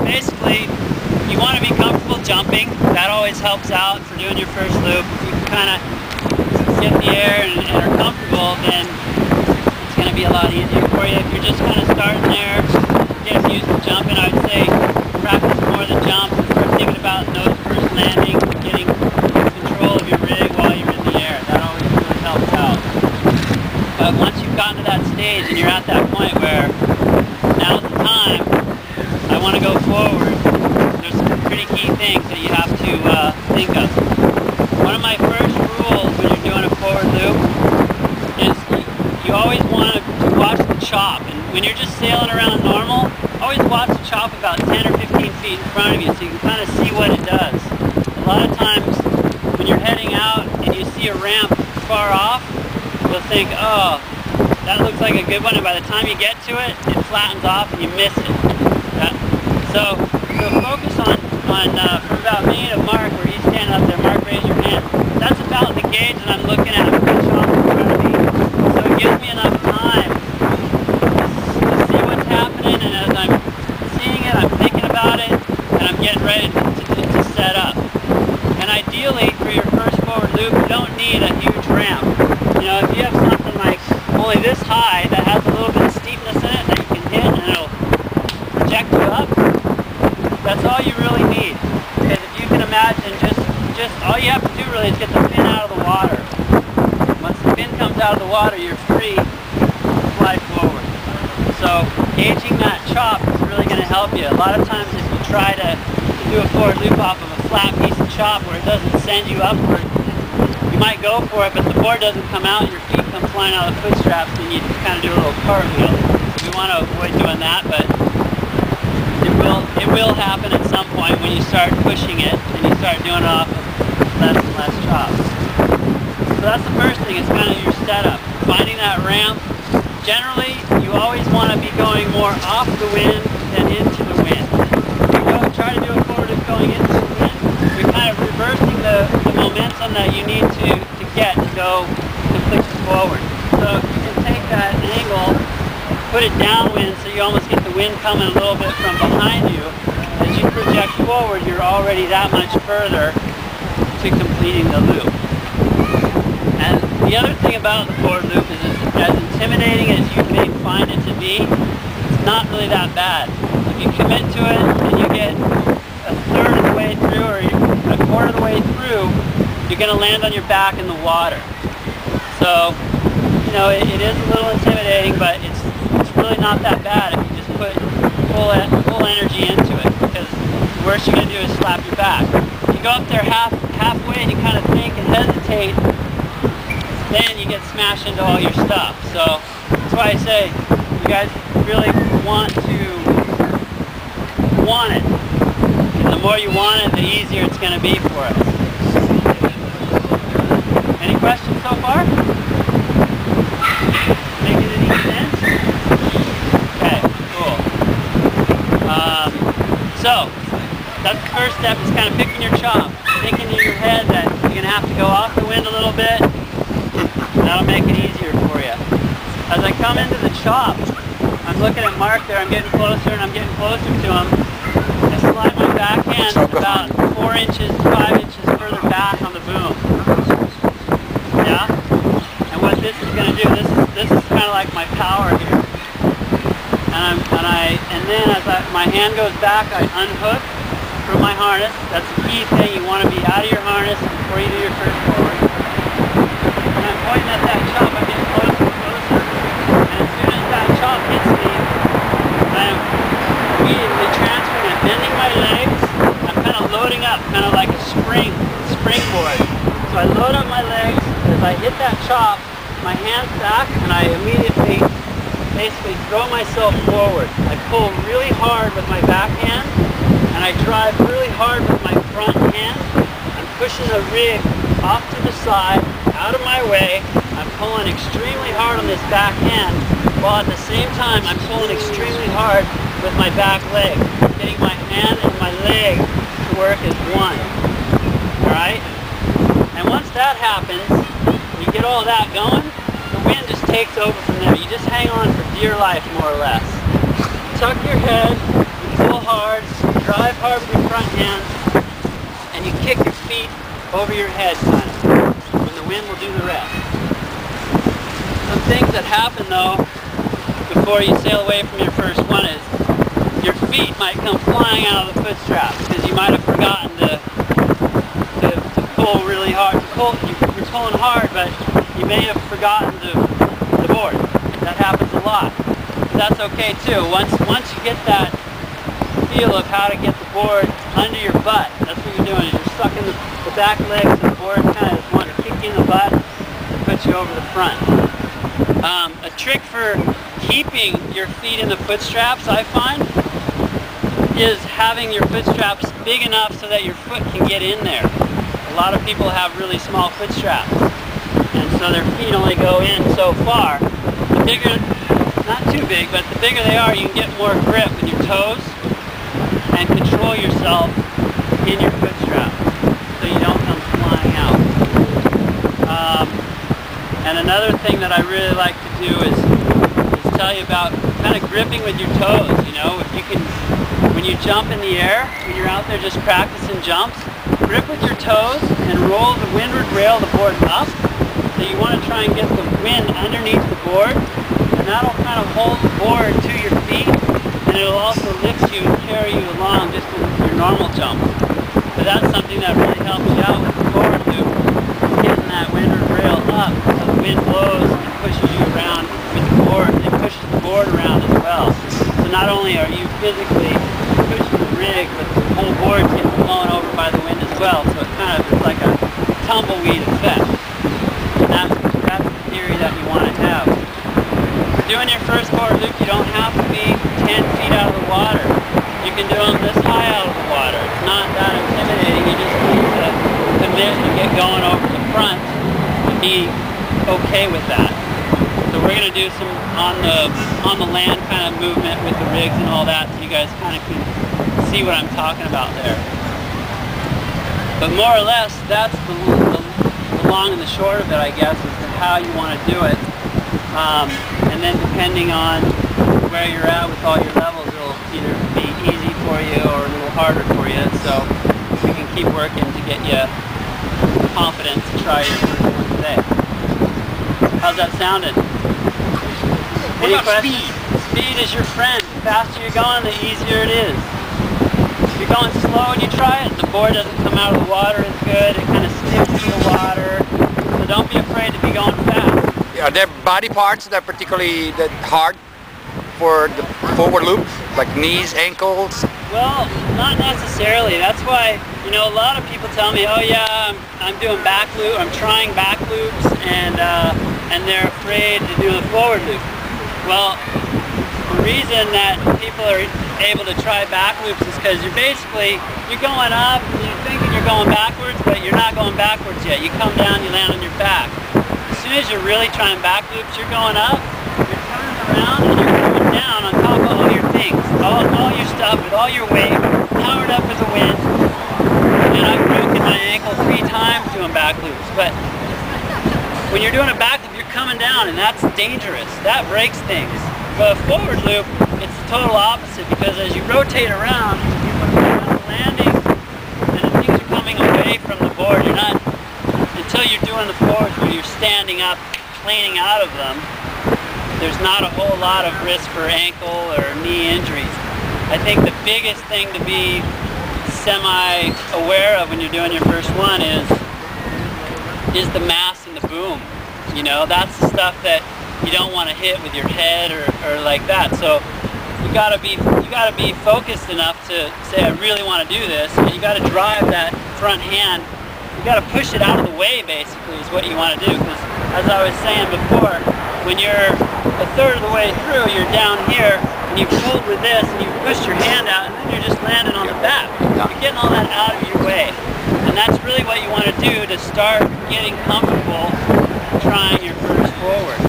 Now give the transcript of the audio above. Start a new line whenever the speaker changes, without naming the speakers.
basically, you want to be comfortable jumping. That always helps out for doing your first loop. If you can kind of get in the air and are comfortable, then it's going to be a lot easier for you. If you're just kind of starting there, getting used to jumping, I would say practice more than jumps and start thinking about nose first landing, getting control of your rig while you're in the air. That always really helps out. But once you've gotten to that stage and you're at that point where now's the time, I want to go forward, there's some pretty key things that you have to think of. One of my first rules when you're doing a forward loop is you always want to watch the chop. And when you're just sailing around normal, always watch the chop about 10 or 15 feet in front of you so you can kind of see what it does. A lot of times when you're heading out and you see a ramp far off, you'll think, oh, that looks like a good one, and by the time you get to it, it flattens off and you miss it. Yeah? So focus on from about me to Mark, where he's standing up there. Mark, raise your hand. That's about the gauge that I'm looking at for the chop in front of me. So it gives me enough time to see what's happening, and as I'm seeing it, I'm thinking about it, and I'm getting ready to set up. And ideally, for your first forward loop, you don't need a huge ramp. You know, if you have something like only this high that has a little bit of steepness in it that you can hit and it'll project you up, that's all you really need. Because if you can imagine, just all you have to do really is get the fin out of the water. Once the fin comes out of the water, you're free to fly forward. So gauging that chop is really going to help you. A lot of times if you try to do a forward loop off of a flat piece of chop where it doesn't send you upward, you might go for it, but the board doesn't come out and your feet come flying out of the foot straps, and you kind of do a little cartwheel. We want to avoid doing that, but it will happen at some point when you start pushing it and you start doing it off of less and less chops. So that's the first thing, it's kind of your setup. Finding that ramp. Generally, you always want to be going more off the wind than into the wind. If you try to do a forward loop going into the wind, you're kind of reversing the momentum that you need to get to go completely forward. So you can take that angle, put it downwind so you almost get the wind coming a little bit from behind you. As you project forward, you're already that much further to completing the loop. And the other thing about the forward loop is as intimidating as you may find it to be, it's not really that bad. If you commit to it and you get a third of the way through or a quarter of the way through, you're going to land on your back in the water. So, you know, it is a little intimidating, but it's really not that bad if you just put full energy into it, because the worst you're going to do is slap your back. If you go up there halfway and you kind of think and hesitate, then you get smashed into all your stuff. So that's why I say you guys really want it. And the more you want it, the easier it's going to be for us. Any questions so far? Making any sense? Okay, cool. So that's the first step, is kind of picking your chop. Thinking in your head that you're going to have to go off the wind a little bit. That'll make it easier for you. As I come into the chop, I'm looking at Mark there, I'm getting closer and I'm getting closer to him. I slide my back hand about 4 inches, 5 inches further back on the boom. Yeah? And what this is going to do, this is kind of like my power here. And then as my hand goes back, I unhook from my harness. That's the key thing. You want to be out of your harness before you do your first forward. And I'm pointing at that chop, I'm getting closer and closer. And as soon as that chop hits me, I'm immediately transferring and bending my legs. I'm kind of loading up, kind of like a springboard. So I load up my legs. As I hit that chop, my hand's back, and I immediately basically throw myself forward. I pull really hard with my back hand, and I drive really hard with my front hand. I'm pushing the rig off to the side, out of my way. I'm pulling extremely hard on this back hand, while at the same time I'm pulling extremely hard with my back leg, getting my hand and my leg to work as one. Alright? And once that happens, you get all that going, the wind just takes over from there. You just hang on for dear life, more or less. Tuck your head, pull hard, drive hard with your front hands, and you kick your feet over your head, kind of. When the wind will do the rest. Some things that happen though, before you sail away from your first one is, your feet might come flying out of the foot straps because you might have forgotten to pull really hard. You're pulling hard, but you may have forgotten the board. That happens a lot. But that's okay too. Once you get that feel of how to get the board under your butt, that's what you're doing. Is you're sucking the back legs of the board, kind of want to kick you in the butt and put you over the front. A trick for keeping your feet in the foot straps, I find, is having your foot straps big enough so that your foot can get in there. A lot of people have really small foot straps, and so their feet only go in so far. The bigger, not too big, but the bigger they are, you can get more grip with your toes and control yourself in your foot strap so you don't come flying out. And another thing that I really like to do is tell you about kind of gripping with your toes. You know, if you can, when you jump in the air, when you're out there just practicing jumps, grip with your toes and roll the windward rail of the board up. So you want to try and get the wind underneath the board, and that'll kind of hold the board to your feet, and it'll also lift you and carry you along just in your normal jump. So that's something that really helps you out with the forward loop, getting that windward rail up so the wind blows and pushes you around with the board. It pushes the board around as well. So not only are you physically pushing the rig, but the whole board's getting blown over by the wind as well. So it kind of is like a tumbleweed effect. And that's the theory that you want to have. For doing your first forward loop, you don't have to be 10 feet out of the water. You can do them this high out of the water. It's not that intimidating. You just need to commit and get going over the front and be okay with that. So we're going to do some on the land kind of movement with the rigs and all that, so you guys kind of can see what I'm talking about there. But more or less, that's the long and the short of it, I guess, is how you want to do it. And then depending on where you're at with all your levels, it'll either be easy for you or a little harder for you. So we can keep working to get you confident to try your first one today. How's that sounding? Any questions? Speed is your friend. The faster you're going, the easier it is. If you're going slow and you try it, the board doesn't come out of the water as good. It kind of sticks to the water. So don't be afraid to be going fast.
Are there body parts that are particularly hard for the forward loop, like knees, ankles?
Well, not necessarily. That's why, you know, a lot of people tell me, oh yeah, I'm doing back loop, I'm trying back loops, and they're afraid to do the forward loop. Well, the reason that people are able to try back loops is because you're going up and you're thinking you're going backwards, but you're not going backwards yet. You come down, you land on your back. As soon as you're really trying back loops, you're going up, you're turning around, and you're coming down on top of all your things, all your stuff with all your weight, powered up with the wind. And I've broken my ankle 3 times doing back loops. But when you're doing a back loop, you're coming down, and that's dangerous. That breaks things. But a forward loop, it's the total opposite, because as you rotate around, you're landing, and the things are coming away from the board. You're not, until you're doing the forwards where you're standing up, planing out of them, there's not a whole lot of risk for ankle or knee injuries. I think the biggest thing to be semi-aware of when you're doing your first one is the mass and the boom. You know, that's the stuff that you don't want to hit with your head or like that. So you gotta be focused enough to say, I really want to do this, and you gotta drive that front hand. You gotta push it out of the way, basically, is what you want to do. Because as I was saying before, when you're a third of the way through, you're down here, and you pulled with this, and you pushed your hand out, and then you're just landing on the back. You're getting all that out of your way. And that's really what you want to do to start getting comfortable trying your first forward.